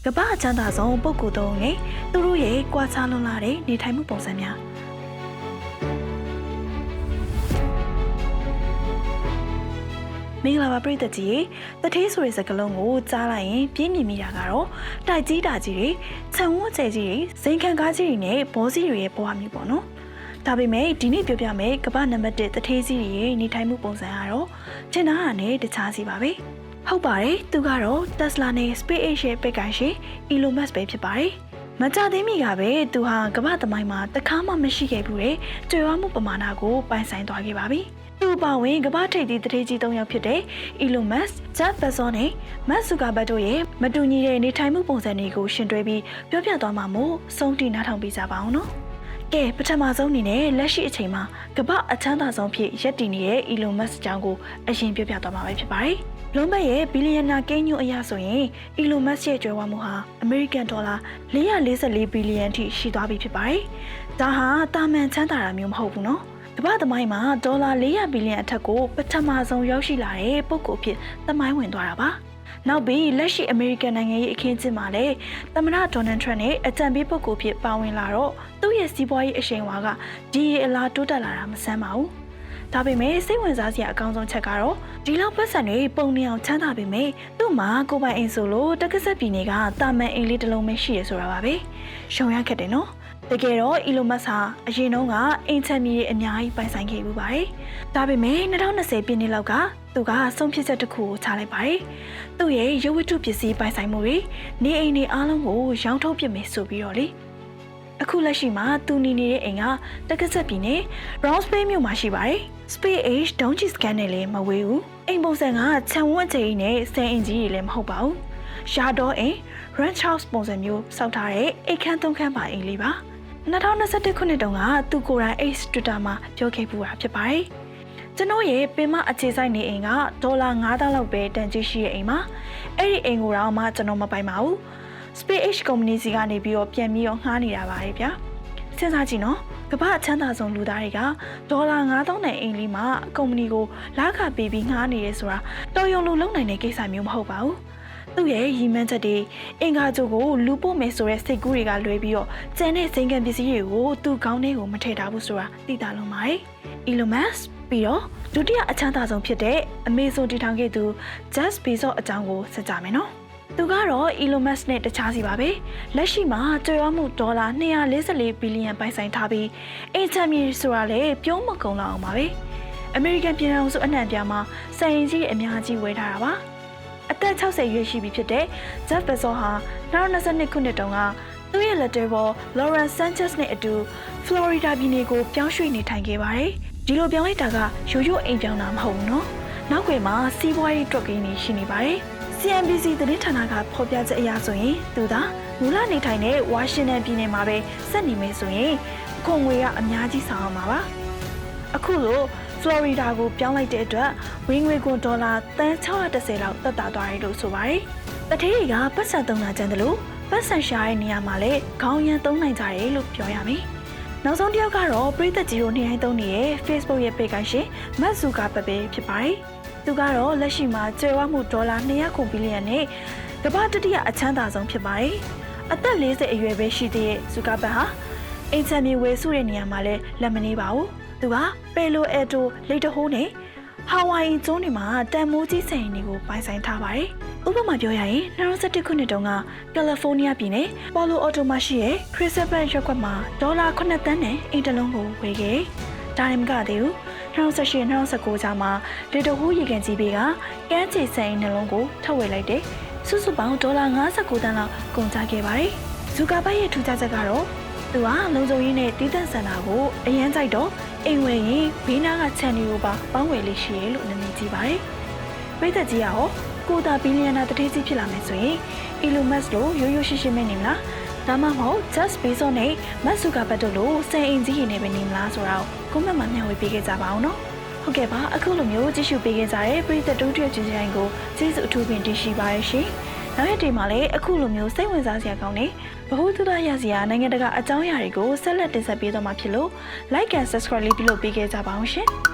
ကမ္ဘာချမ်းသာဆုံးပုဂ္ဂိုလ်သုံးနဲ့သူတို့ရဲ့ကြွားချလွန်လာတဲ့နေထိုင်မှုပုံစံများမင်္ဂလာပါပရိသတ်ကြီးတထေးဆိုတဲ့စကားလုံးကိုကြားလိုက်ရင်ပြင်းမြင်မိတာကတော့တိုက်ကြီးတာကြီးတွေခြံဝန်းကျဲကြီးတွေစိန်ခံကားကြီးတွေနဲ့ဘောစီတွေရဲ့ဘဝမျိုးပေါ့နော်ဒါပေမဲ့ဒီနေ့ပြောပြမယ်ကမ္ဘာနံပါတ်1တထေးကြီးတွေရဲ့နေထိုင်မှုပုံစံကတော့ထင်တာဟာနဲ့တခြားစီပါပဲဟုတ်ပါတယ်သူကတော့ Tesla နဲ့ SpaceX ရဲ့ပိတ်ကိုင်ရှင် Elon Musk ပဲဖြစ်ပါတယ်မကြသေးမီကပဲသူဟာကမ္ဘာသမိုင်းမှာတခါမှမရှိခဲ့ဘူးတဲ့ကြွယ်ဝမှုပမာဏကိုပိုင်ဆိုင်သွားခဲ့ပါပြီသူ့ပါဝင်ကမ္ဘာထိပ်သီးတထေးကြီး၃ယောက်ဖြစ်တဲ့ Elon Musk, Jeff Bezos နဲ့ Mark Zuckerberg တို့ရဲ့မတူညီတဲ့နေထိုင်မှုပုံစံတွေကိုရှင်းတွဲပြီးပြောပြသွားမှာမို့စုံတီနားထောင်ပေးကြပါအောင်နော်ကဲပထမဆုံးအနေနဲ့လက်ရှိအချိန်မှာကမ္ဘာအချမ်းသာဆုံးဖြစ်ရပ်တည်နေတဲ့ Elon Musk အကြောင်းကိုအရင်ပြောပြသွားမှာပဲဖြစ်ပါတယ်လွန်ဘက်ရဲ့ဘီလီယံနာကိန်းညွှန်းအရဆိုရင် Elon Musk ရဲ့ကြွယ်ဝမှုဟာအမေရိကန်ဒေါ်လာ444ဘီလီယံထိရှိသွားပြီဖြစ်ပါတယ်။ဒါဟာတာမန်ချမ်းသာတာမျိုးမဟုတ်ဘူးနော်။ကမ္ဘာသမိုင်းမှာဒေါ်လာ400ဘီလီယံအထက်ကိုပထမဆုံးရောက်ရှိလာတဲ့ပုဂ္ဂိုလ်ဖြစ်သမိုင်းဝင်သွားတာပါ။နောက်ပြီးလက်ရှိအမေရိကန်နိုင်ငံရဲ့အခင်းအကျင်းမှာလည်းသမ္မတဒေါ်နယ်ထရန့်နဲ့အကြံပေးပုဂ္ဂိုလ်ဖြစ်ပါဝင်လာတော့သူ့ရဲ့စီးပွားရေးအရှိန်အဝါကဒီအလားတိုးတက်လာတာမဆန်းပါဘူး။ဒါပေမဲ့စိတ်ဝင်စားစရာအကောင်းဆုံးချက်ကတော့ဒီလောက်ပတ်စံတွေပုံနေအောင်ချမ်းသာပေမဲ့သူ့မှာကိုပိုင်အိမ်ဆိုလို့တက္ကဆက်ပြည်နယ်ကတာမန်အိမ်လေးတစ်လုံးပဲရှိရဆိုတာပါပဲရှုံရခက်တယ်နော်တကယ်တော့ Elon Musk ဟာအရင်တုန်းကအိမ်ချမ်းမြေအများကြီးပိုင်ဆိုင်ခဲ့မှုပါတယ်ဒါပေမဲ့2020ပြည့်နှစ်လောက်ကသူကဆုံးဖြတ်ချက်တစ်ခုကိုချလိုက်ပါတယ်သူ့ရဲ့ရုပ်ဝတ္ထုပစ္စည်းပိုင်ဆိုင်မှုတွေနေအိမ်တွေအားလုံးကိုရောင်းထုတ်ပစ်မယ်ဆိုပြီးတော့လေအခုလက်ရှိမှာသူနေနေတဲ့အိမ်ကတက္ကဆက်ပြည်နယ် Brownsville မြို့မှာရှိပါတယ် SpaceX ဒုံးကျည်စကန်နဲ့လည်းမဝေးဘူးအိမ်ပုံစံကခြံဝန်းကျင်းနဲ့ဆယ်အင်ကြီးတွေလည်းမဟုတ်ပါဘူးရှားတော့အိမ် Ranch House ပုံစံမျိုးစောက်ထားတဲ့အိမ်ခန်း၃ခန်းပါအိမ်လေးပါ2021ခုနှစ်တုန်းကသူကိုယ်တိုင် X Twitter မှာပြောခဲ့ပူတာဖြစ်ပါတယ်ကျွန်တော်ရဲ့ပင်မအခြေဆိုင်နေအိမ်ကဒေါ်လာ9000လောက်ပဲတန်ကြေးရှိတဲ့အိမ်ပါအဲ့ဒီအိမ်ကိုတော့မှကျွန်တော်မပိုင်ပါဘူး SpaceX ကုမ္ပဏီစီကနေပြီးတော့ပြန်ပြီးတော့ငှားနေတာပါတယ်ဗျာစဉ်းစားကြည့်နော်ကမ္ဘာအချမ်းသာဆုံးလူသားတွေကဒေါ်လာ9000နဲ့အိမ်လေးမှာကုမ္ပဏီကိုလာခပေးပြီးငှားနေရဲဆိုတာတော်ရုံလုံနိုင်တဲ့ကိစ္စမျိုးမဟုတ်ပါဘူးသူ့ရဲ့ရည်မှန်းချက်တွေအင်္ဂါကြိုကိုလူပို့မယ်ဆိုတဲ့စိတ်ကူးတွေကလွဲပြီးတော့ကျန်တဲ့စိန်ခံပစ္စည်းတွေကိုသူ့ခေါင်းထဲကိုမထည့်ထားဘူးဆိုတာသိတာလုံးပါတယ် Elon Musk ပြီးတော့ဒုတိယအချမ်းသာဆုံးဖြစ်တဲ့ Amazon တည်ထောင်ခဲ့သူ Jeff Bezos အကြောင်းကိုဆက်ကြမယ်နော်သူကတော့ Elon Musk နဲ့တခြားစီပါပဲလက်ရှိမှာကြွယ်ဝမှုဒေါ်လာ244ဘီလီယံပိုင်ဆိုင်ထားပြီးအင်ချမ်းမြေဆိုတာလည်းပြုံးမကုန်လောက်အောင်ပါပဲအမေရိကန်ပြည်ထောင်စုအနှံ့ပြားမှာစိုင်ကြီးအများကြီးဝယ်ထားတာပါအသက်60ရွယ်ရှိပြီဖြစ်တဲ့ Jeff Bezos ဟာ2022ခုနှစ်တုန်းကသူ့ရဲ့လက်တွဲပေါ် Lawrence Sanchez နဲ့အတူ Florida ပြည်နယ်ကိုပြောင်းရွှေ့နေထိုင်ခဲ့ပါတယ်ဒီလိုပြောင်းလိုက်တာကရိုးရိုးအိမ်ပြောင်းတာမဟုတ်ဘူးနော်နောက်ွယ်မှာစီးပွားရေးတွက်ကင်းနေရှိနေပါတယ်CNBC သတင်းဌာနကဖော်ပြချက်အရဆိုရင်သူသာမူလနေထိုင်တဲ့ဝါရှင်တန်ပြည်နယ်မှာပဲဆက်နေမယ်ဆိုရင်အခွန်ငွေကအများကြီးဆောင်အောင်ပါပါအခုလိုဖလော်ရီဒါကိုပြောင်းလိုက်တဲ့အတွက်ဝင်ငွေကိုဒေါ်လာသန်း610လောက်သက်သာသွားတယ်လို့ဆိုပါတယ်တထေးတွေကပတ်စံသုံးတာကျန်တယ်လို့ပတ်စံရှာတဲ့နေရာမှာလည်းခေါင်းရမ်းသုံးနိုင်ကြတယ်လို့ပြောရမယ်နောက်ဆုံးတစ်ယောက်ကတော့ပရိသတ်ကြီးတို့နေတိုင်းသုံးနေတဲ့ Facebook ရဲ့ပေကရှင် Mark Zuckerberg ပဲဖြစ်ပါတယ်သူကတော့လက်ရှိမှာကြွယ်ဝမှုဒေါ်လာ200ဘီလီယံနဲ့ကမ္ဘာတတိယအချမ်းသာဆုံးဖြစ်ပါတယ်အသက်40အရွယ်ပဲရှိသေးတဲ့ Zuckerberg ဟာအင်ချမ်းမြေဝယ်စုတဲ့နေရာမှာလည်းလက်မနေပါဘူးသူကပေလိုအက်တိုလိတ်တဟိုးနဲ့ဟာဝိုင်ကျွန်းတွေမှာတန်မိုးကြီးဆိုင်တွေကိုပိုင်ဆိုင်ထားပါတယ်ဥပမာပြောရရင်2017ခုနှစ်တုန်းကကယ်လီဖိုးနီးယားပြည်နယ်ပေါ်လိုအော်တိုမှာရှိတဲ့ Christopher ရပ်ကွက်မှာဒေါ်လာ9သန်းနဲ့အိမ်တစ်လုံးကိုဝယ်ခဲ့ဒါနဲ့မကသေးဘူး2018-2019ကြားမှာလေတဟိုးရေကန်ကြီးဘေးကကမ်းခြေဆိုင်နှလုံးကိုထုတ်ဝယ်လိုက်တဲ့စုစုပေါင်းဒေါ်လာ59သန်းလောက်ကုန်ကျခဲ့ပါတယ်။ဇူကာဘတ်ရဲ့ထူးခြားချက်ကတော့သူကလုံခြုံရေးနဲ့တည်တံ့ဆန္ဒကိုအရန်ကြိုက်တော့အိမ်ဝယ်ရင်ဘေးနားကခြံတွေကိုပါပေါင်းဝယ်လေးရှိရလို့နာမည်ကြီးပါတယ်။ပြည်သက်ကြီးကရောကိုတာဘီလီယံနာတထေးကြီးဖြစ်လာမယ်ဆိုရင် Elon Musk လိုရိုးရိုးရှင်းရှင်းပဲနေမလား။ဒါမှမဟုတ် Jeff Bezos နဲ့ Mark Zuckerberg တို့လိုစံအင်ကြီးတွေနဲ့ပဲနေမလားဆိုတော့ကွန်မန့်မှာမျှဝေပေးခဲ့ကြပါအောင်နော်ဟုတ်ကဲ့ပါအခုလိုမျိုးကြည့်ရှုပေးခဲ့ကြတဲ့ပရိသတ်တို့တွေ့ကြည့်ကြတိုင်းကိုကျေးဇူးအထူးပင်တင်ရှိပါရရှင်နောက်ရက်တွေမှာလည်းအခုလိုမျိုးစိတ်ဝင်စားစရာကောင်းတဲ့ဗဟုသုတရစရာနိုင်ငံတကာအကြောင်းအရာတွေကိုဆက်လက်တင်ဆက်ပေးသွားမှာဖြစ်လို့ like and subscribe လေးပြုလုပ်ပေးခဲ့ကြပါအောင်ရှင်